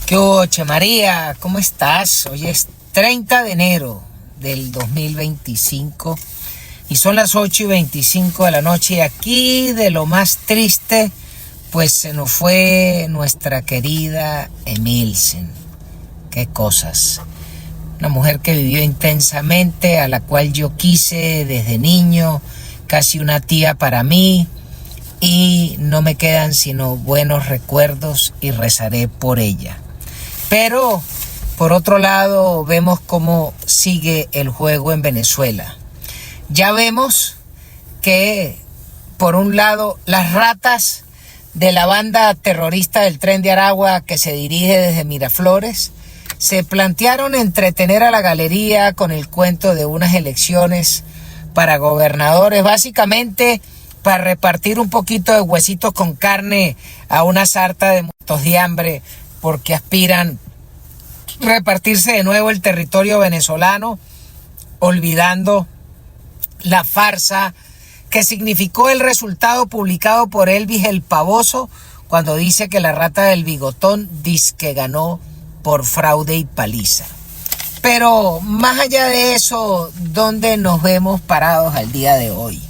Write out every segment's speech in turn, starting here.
¿Qué hubo, Che María? ¿Cómo estás? Hoy es 30 de enero del 2025 y son las 8:25 de la noche y aquí de lo más triste, pues se nos fue nuestra querida Emilsen. Qué cosas. Una mujer que vivió intensamente, a la cual yo quise desde niño, casi una tía para mí, y no me quedan sino buenos recuerdos y rezaré por ella. Pero, por otro lado, vemos cómo sigue el juego en Venezuela. Ya vemos que, por un lado, las ratas de la banda terrorista del Tren de Aragua que se dirige desde Miraflores se plantearon entretener a la galería con el cuento de unas elecciones para gobernadores, básicamente para repartir un poquito de huesitos con carne a una sarta de muertos de hambre, porque aspiran a repartirse de nuevo el territorio venezolano, olvidando la farsa que significó el resultado publicado por Elvis el Pavoso cuando dice que la rata del bigotón dizque ganó por fraude y paliza. Pero más allá de eso, ¿dónde nos vemos parados al día de hoy?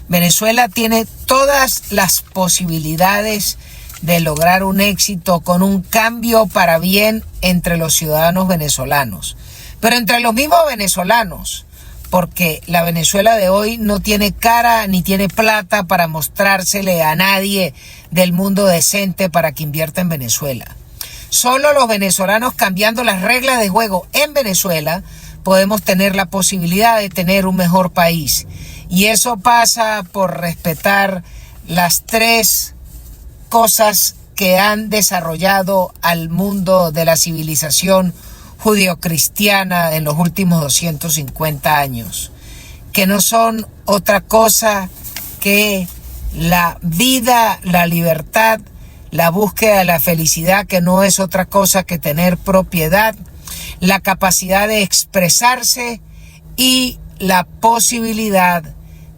Venezuela tiene todas las posibilidades de lograr un éxito con un cambio para bien entre los ciudadanos venezolanos, pero entre los mismos venezolanos, porque la Venezuela de hoy no tiene cara ni tiene plata para mostrársele a nadie del mundo decente para que invierta en Venezuela. Solo los venezolanos, cambiando las reglas de juego en Venezuela, podemos tener la posibilidad de tener un mejor país. Y eso pasa por respetar las tres cosas que han desarrollado al mundo de la civilización judeocristiana en los últimos 250 años, que no son otra cosa que la vida, la libertad, la búsqueda de la felicidad, que no es otra cosa que tener propiedad, la capacidad de expresarse y la posibilidad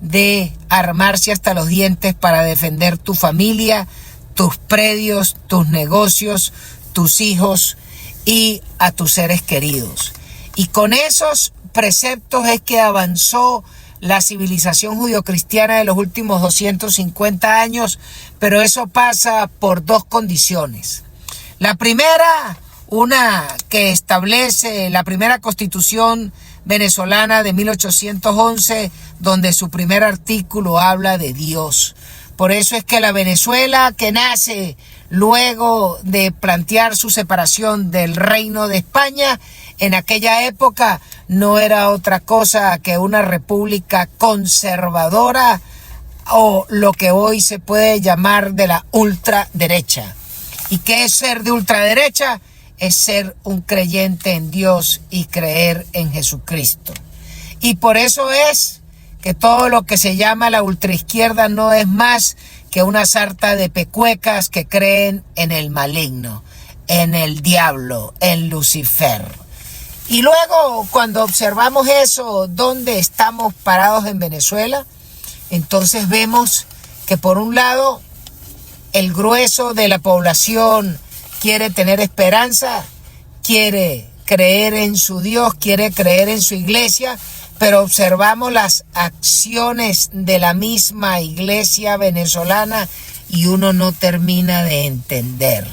de armarse hasta los dientes para defender tu familia, tus predios, tus negocios, tus hijos y a tus seres queridos. Y con esos preceptos es que avanzó la civilización judio-cristiana de los últimos 250 años, pero eso pasa por dos condiciones. La primera, una que establece la primera constitución venezolana de 1811, donde su primer artículo habla de Dios. Por eso es que la Venezuela que nace luego de plantear su separación del Reino de España, en aquella época no era otra cosa que una república conservadora, o lo que hoy se puede llamar de la ultraderecha. ¿Y qué es ser de ultraderecha? Es ser un creyente en Dios y creer en Jesucristo. Y por eso es que todo lo que se llama la ultraizquierda no es más que una sarta de pecuecas que creen en el maligno, en el diablo, en Lucifer. Y luego, cuando observamos eso, ¿dónde estamos parados en Venezuela? Entonces vemos que por un lado, el grueso de la población quiere tener esperanza, quiere creer en su Dios, quiere creer en su iglesia, pero observamos las acciones de la misma iglesia venezolana y uno no termina de entender.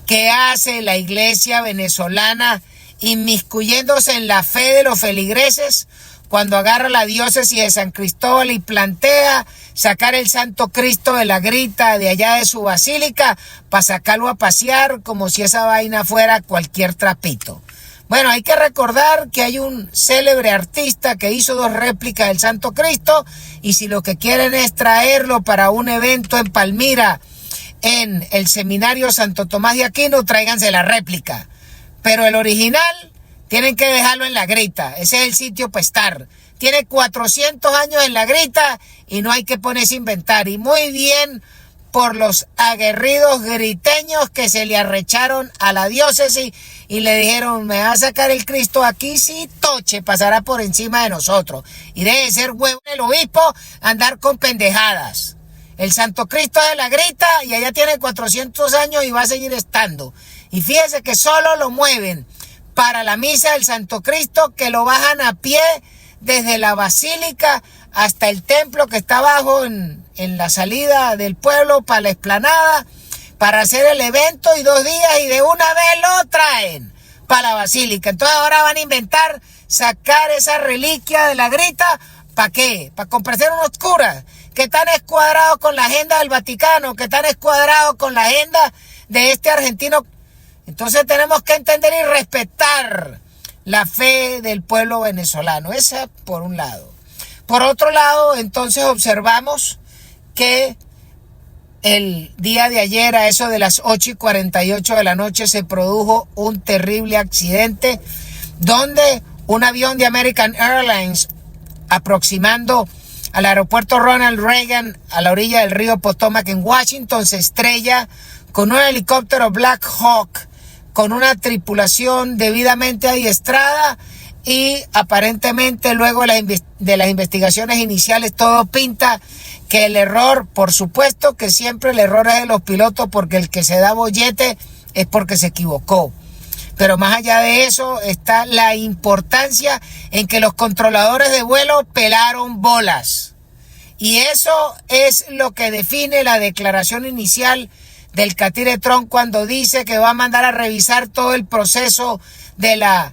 ¿Qué hace la iglesia venezolana inmiscuyéndose en la fe de los feligreses cuando agarra la diócesis de San Cristóbal y plantea sacar el Santo Cristo de la grita de allá de su basílica para sacarlo a pasear como si esa vaina fuera cualquier trapito? Bueno, hay que recordar que hay un célebre artista que hizo 2 réplicas del Santo Cristo, y si lo que quieren es traerlo para un evento en Palmira, en el seminario Santo Tomás de Aquino, tráiganse la réplica. Pero el original tienen que dejarlo en la grita. Ese es el sitio para estar. Tiene 400 años en la grita y no hay que ponerse a inventar. Y muy bien por los aguerridos griteños que se le arrecharon a la diócesis y le dijeron: me va a sacar el Cristo aquí, sí, toche, pasará por encima de nosotros. Y debe ser huevo el obispo andar con pendejadas. el Santo Cristo de la Grita, y allá tiene 400 años y va a seguir estando. Y fíjese que solo lo mueven para la misa del Santo Cristo, que lo bajan a pie desde la basílica hasta el templo que está abajo en la salida del pueblo para la explanada, para hacer el evento, y 2 días y de una vez lo traen para la basílica. Entonces ahora van a inventar sacar esa reliquia de la Grita. ¿Para qué? Para complacer unos curas que están escuadrados con la agenda del Vaticano, que están escuadrados con la agenda de este argentino. Entonces tenemos que entender y respetar la fe del pueblo venezolano. Esa por un lado. Por otro lado, entonces observamos que el día de ayer, a eso de las 8:48 de la noche, se produjo un terrible accidente donde un avión de American Airlines, aproximando al aeropuerto Ronald Reagan a la orilla del río Potomac en Washington, se estrella con un helicóptero Black Hawk con una tripulación debidamente adiestrada, y aparentemente luego de las investigaciones iniciales todo pinta que el error, por supuesto que siempre el error es de los pilotos, porque el que se da bollete es porque se equivocó. Pero más allá de eso está la importancia en que los controladores de vuelo pelaron bolas. Y eso es lo que define la declaración inicial del catire Trump cuando dice que va a mandar a revisar todo el proceso de la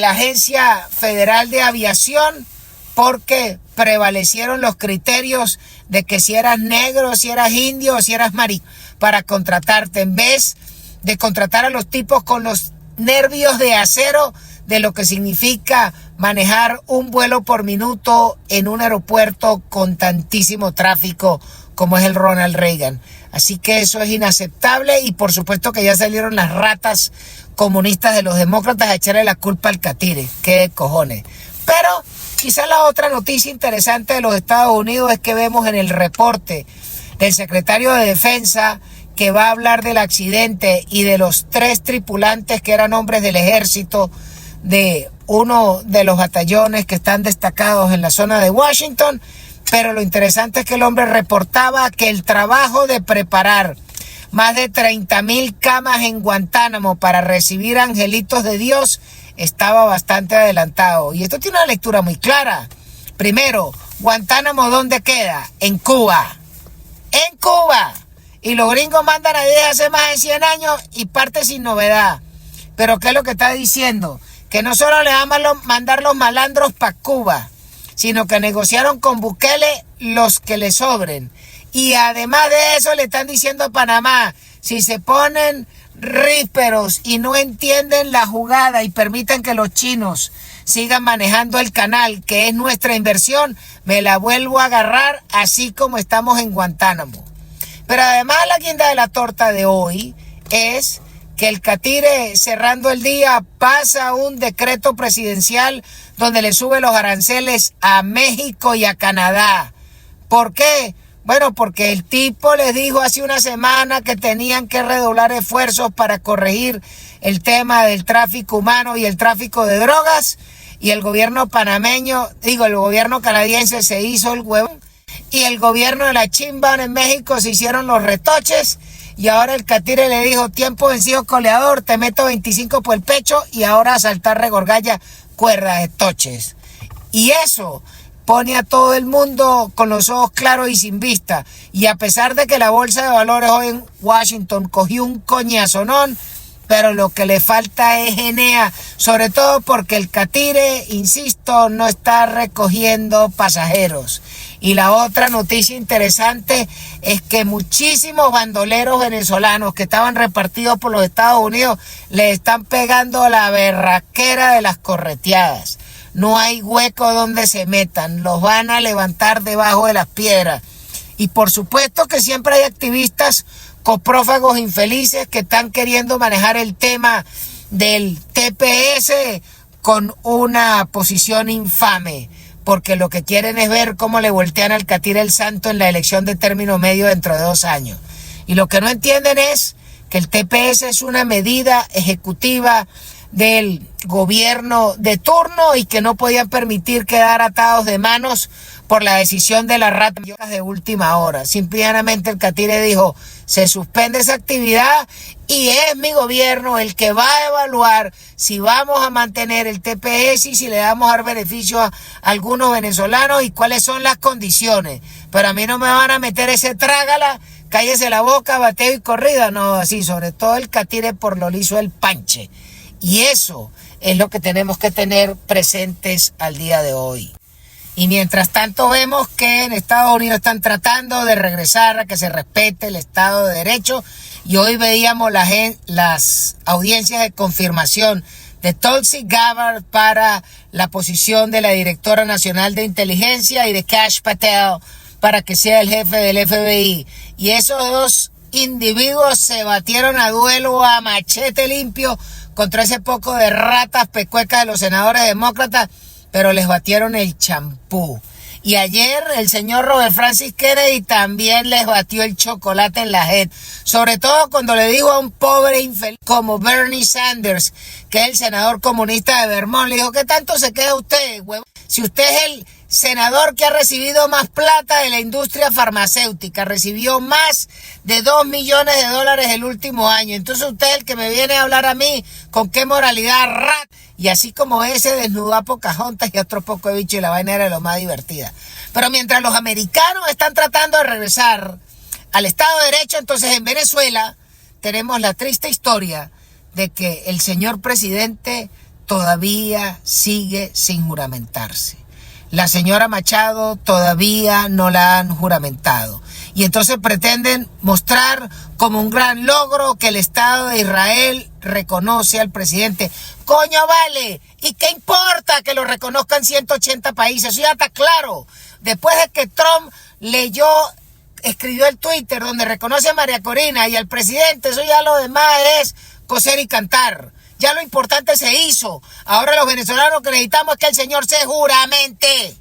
Agencia Federal de Aviación, porque prevalecieron los criterios de que si eras negro, si eras indio o si eras marino para contratarte, en vez de contratar a los tipos con los nervios de acero de lo que significa manejar un vuelo por minuto en un aeropuerto con tantísimo tráfico como es el Ronald Reagan. Así que eso es inaceptable, y por supuesto que ya salieron las ratas comunistas de los demócratas a echarle la culpa al catire. ¡Qué cojones! Pero quizás la otra noticia interesante de los Estados Unidos es que vemos en el reporte del secretario de Defensa, que va a hablar del accidente y de los 3 tripulantes que eran hombres del ejército de uno de los batallones que están destacados en la zona de Washington. Pero lo interesante es que el hombre reportaba que el trabajo de preparar más de 30,000 camas en Guantánamo para recibir angelitos de Dios estaba bastante adelantado. Y esto tiene una lectura muy clara. Primero, Guantánamo, ¿dónde queda? En Cuba. En Cuba. Y los gringos mandan a 10 hace más de 100 años y parte sin novedad. Pero ¿qué es lo que está diciendo? Que no solo le van a mandar los malandros para Cuba, sino que negociaron con Bukele los que le sobren. Y además de eso le están diciendo a Panamá, si se ponen rísperos y no entienden la jugada y permiten que los chinos sigan manejando el canal, que es nuestra inversión, me la vuelvo a agarrar, así como estamos en Guantánamo. Pero además la guinda de la torta de hoy es que el catire, cerrando el día, pasa un decreto presidencial donde le sube los aranceles a México y a Canadá. ¿Por qué? Bueno, porque el tipo les dijo hace una semana que tenían que redoblar esfuerzos para corregir el tema del tráfico humano y el tráfico de drogas, y el gobierno el gobierno canadiense se hizo el huevón, y el gobierno de la chimba en México se hicieron los retoches, y ahora el catire le dijo, tiempo vencido coleador, te meto 25 por el pecho, y ahora a saltar regorgalla, cuerda de toches. Y eso pone a todo el mundo con los ojos claros y sin vista. Y a pesar de que la bolsa de valores hoy en Washington cogió un coñazonón, pero lo que le falta es Enea, sobre todo porque el catire, insisto, no está recogiendo pasajeros. Y la otra noticia interesante es que muchísimos bandoleros venezolanos que estaban repartidos por los Estados Unidos le están pegando la berraquera de las correteadas. No hay hueco donde se metan, los van a levantar debajo de las piedras. Y por supuesto que siempre hay activistas coprófagos infelices que están queriendo manejar el tema del TPS con una posición infame, porque lo que quieren es ver cómo le voltean al catire el santo en la elección de término medio dentro de 2 años. Y lo que no entienden es que el TPS es una medida ejecutiva del gobierno de turno y que no podían permitir quedar atados de manos por la decisión de las ratas de última hora. Simplemente el Catire dijo, se suspende esa actividad y es mi gobierno el que va a evaluar si vamos a mantener el TPS y si le vamos a dar beneficio a algunos venezolanos y cuáles son las condiciones. Pero a mí no me van a meter ese trágala, cállese la boca, bateo y corrida. No, así, sobre todo el Catire por lo liso del panche. Y eso es lo que tenemos que tener presentes al día de hoy. Y mientras tanto vemos que en Estados Unidos están tratando de regresar a que se respete el Estado de Derecho. Y hoy veíamos las audiencias de confirmación de Tulsi Gabbard para la posición de la Directora Nacional de Inteligencia y de Kash Patel para que sea el jefe del FBI. Y esos dos individuos se batieron a duelo a machete limpio contra ese poco de ratas pecuecas de los senadores demócratas, pero les batieron el champú. Y ayer el señor Robert Francis Kennedy también les batió el chocolate en la jeta. Sobre todo cuando le dijo a un pobre infeliz como Bernie Sanders, que es el senador comunista de Vermont, le dijo, ¿qué tanto se queda usted, huevo? Si usted es el senador que ha recibido más plata de la industria farmacéutica, recibió más de $2 millones el último año. Entonces usted es el que me viene a hablar a mí con qué moralidad rat. Y así como ese desnudó a Pocahontas y otro poco de bicho y la vaina era de lo más divertida. Pero mientras los americanos están tratando de regresar al Estado de Derecho, entonces en Venezuela tenemos la triste historia de que el señor presidente todavía sigue sin juramentarse. La señora Machado todavía no la han juramentado. Y entonces pretenden mostrar como un gran logro que el Estado de Israel reconoce al presidente. ¡Coño, vale! ¿Y qué importa que lo reconozcan 180 países? Eso ya está claro. Después de que Trump escribió el Twitter donde reconoce a María Corina y al presidente, eso ya lo demás es coser y cantar. Ya lo importante se hizo. Ahora los venezolanos lo que necesitamos es que el señor se juramente.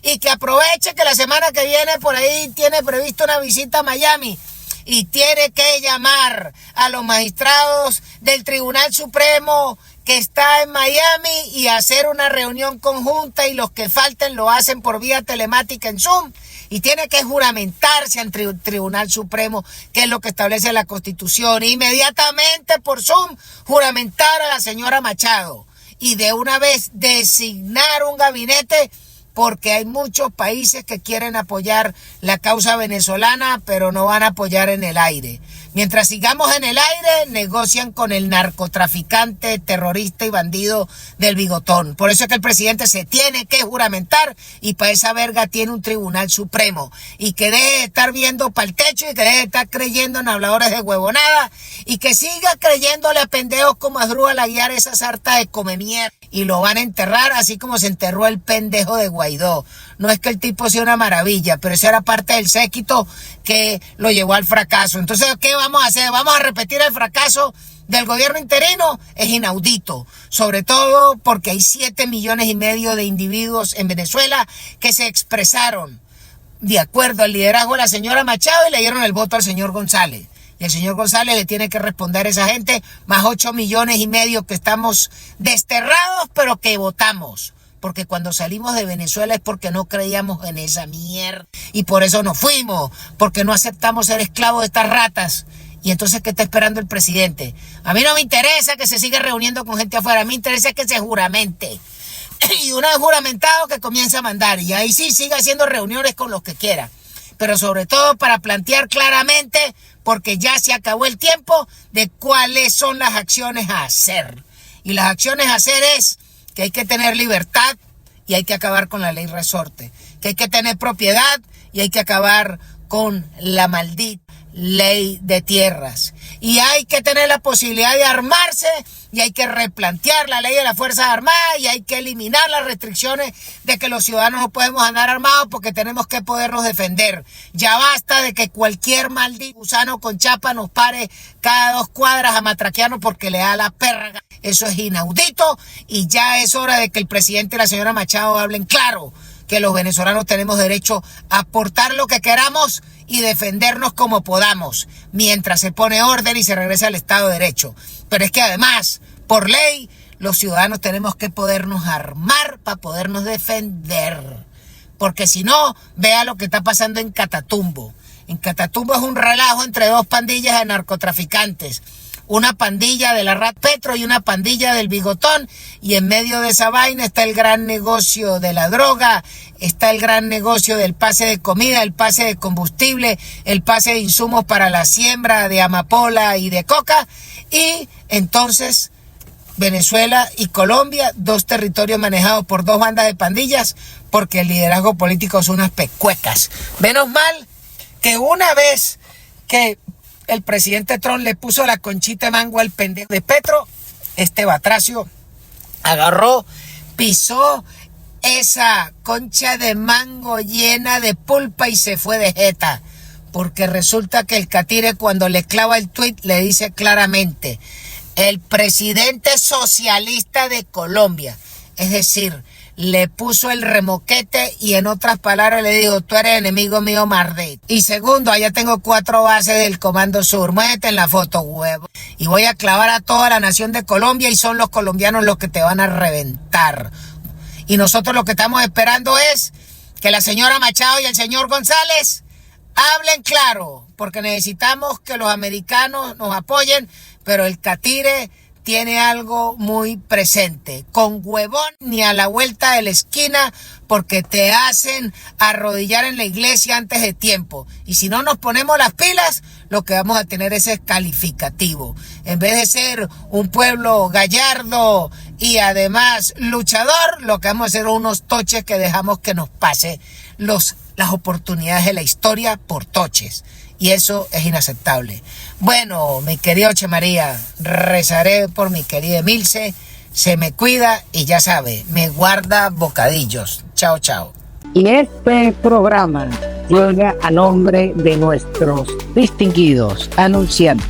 Y que aproveche que la semana que viene por ahí tiene previsto una visita a Miami. Y tiene que llamar a los magistrados del Tribunal Supremo que está en Miami y hacer una reunión conjunta y los que falten lo hacen por vía telemática en Zoom. Y tiene que juramentarse ante el Tribunal Supremo, que es lo que establece la Constitución. Inmediatamente por Zoom juramentar a la señora Machado. Y de una vez designar un gabinete, porque hay muchos países que quieren apoyar la causa venezolana, pero no van a apoyar en el aire. Mientras sigamos en el aire, negocian con el narcotraficante, terrorista y bandido del Bigotón. Por eso es que el presidente se tiene que juramentar y para esa verga tiene un Tribunal Supremo. Y que deje de estar viendo para el techo y que deje de estar creyendo en habladores de huevonada y que siga creyéndole a pendejos como Asdrúbal Aguiar esa sarta de come mierda. Y lo van a enterrar así como se enterró el pendejo de Guaidó. No es que el tipo sea una maravilla, pero eso era parte del séquito que lo llevó al fracaso. Entonces, ¿qué vamos a hacer? ¿Vamos a repetir el fracaso del gobierno interino? Es inaudito. Sobre todo porque hay 7,5 millones de individuos en Venezuela que se expresaron de acuerdo al liderazgo de la señora Machado y le dieron el voto al señor González. Y el señor González le tiene que responder a esa gente, más 8,5 millones que estamos desterrados, pero que votamos. Porque cuando salimos de Venezuela es porque no creíamos en esa mierda. Y por eso nos fuimos, porque no aceptamos ser esclavos de estas ratas. Y entonces, ¿qué está esperando el presidente? A mí no me interesa que se siga reuniendo con gente afuera, a mí me interesa que se juramente. Y una vez juramentado, que comience a mandar. Y ahí sí siga haciendo reuniones con los que quiera. Pero sobre todo para plantear claramente, porque ya se acabó el tiempo, de cuáles son las acciones a hacer. Y las acciones a hacer es que hay que tener libertad y hay que acabar con la ley resorte. Que hay que tener propiedad y hay que acabar con la maldita ley de tierras. Y hay que tener la posibilidad de armarse y hay que replantear la ley de las Fuerzas Armadas y hay que eliminar las restricciones de que los ciudadanos no podemos andar armados porque tenemos que podernos defender. Ya basta de que cualquier maldito gusano con chapa nos pare cada 2 cuadras a matraquearnos porque le da la perra. Eso es inaudito y ya es hora de que el presidente y la señora Machado hablen claro que los venezolanos tenemos derecho a aportar lo que queramos y defendernos como podamos, mientras se pone orden y se regresa al Estado de Derecho. Pero es que además, por ley, los ciudadanos tenemos que podernos armar para podernos defender. Porque si no, vea lo que está pasando en Catatumbo. En Catatumbo es un relajo entre dos pandillas de narcotraficantes. Una pandilla de la Rat Petro y una pandilla del Bigotón. Y en medio de esa vaina está el gran negocio de la droga, está el gran negocio del pase de comida, el pase de combustible, el pase de insumos para la siembra de amapola y de coca. Y entonces Venezuela y Colombia, dos territorios manejados por dos bandas de pandillas, porque el liderazgo político son unas pecuecas. Menos mal que una vez que el presidente Trump le puso la conchita de mango al pendejo de Petro, este batracio agarró, pisó esa concha de mango llena de pulpa y se fue de jeta. Porque resulta que el catire, cuando le clava el tuit, le dice claramente: el presidente socialista de Colombia, es decir, le puso el remoquete y en otras palabras le dijo: tú eres enemigo mío, Mardet. Y segundo, allá tengo 4 bases del Comando Sur, muévete en la foto, huevo. Y voy a clavar a toda la nación de Colombia y son los colombianos los que te van a reventar. Y nosotros lo que estamos esperando es que la señora Machado y el señor González hablen claro, porque necesitamos que los americanos nos apoyen, pero el catire tiene algo muy presente: con huevón ni a la vuelta de la esquina, porque te hacen arrodillar en la iglesia antes de tiempo. Y si no nos ponemos las pilas, lo que vamos a tener es calificativo. En vez de ser un pueblo gallardo y además luchador, lo que vamos a hacer es unos toches que dejamos que nos pase las oportunidades de la historia por toches. Y eso es inaceptable. Bueno, mi querido Che María, rezaré por mi querida Emilce. Se me cuida y ya sabe, me guarda bocadillos. Chao, chao. Y este programa llega a nombre de nuestros distinguidos anunciantes.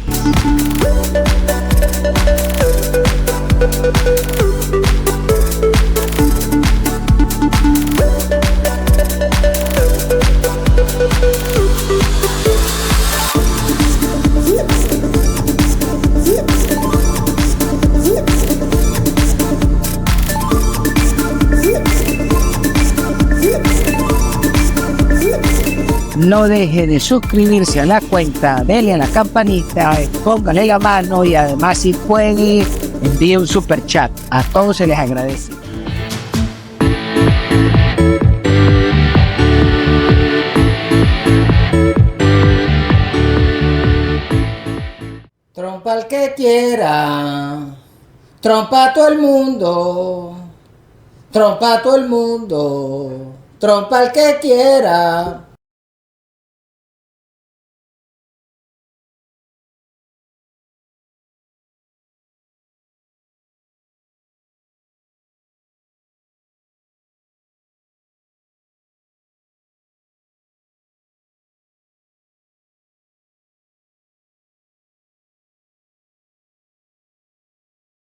No deje de suscribirse a la cuenta, denle a la campanita, póngale la mano y además, si puede, envíe un super chat. A todos se les agradece. Trompa al que quiera, trompa a todo el mundo, trompa a todo el mundo, trompa al que quiera.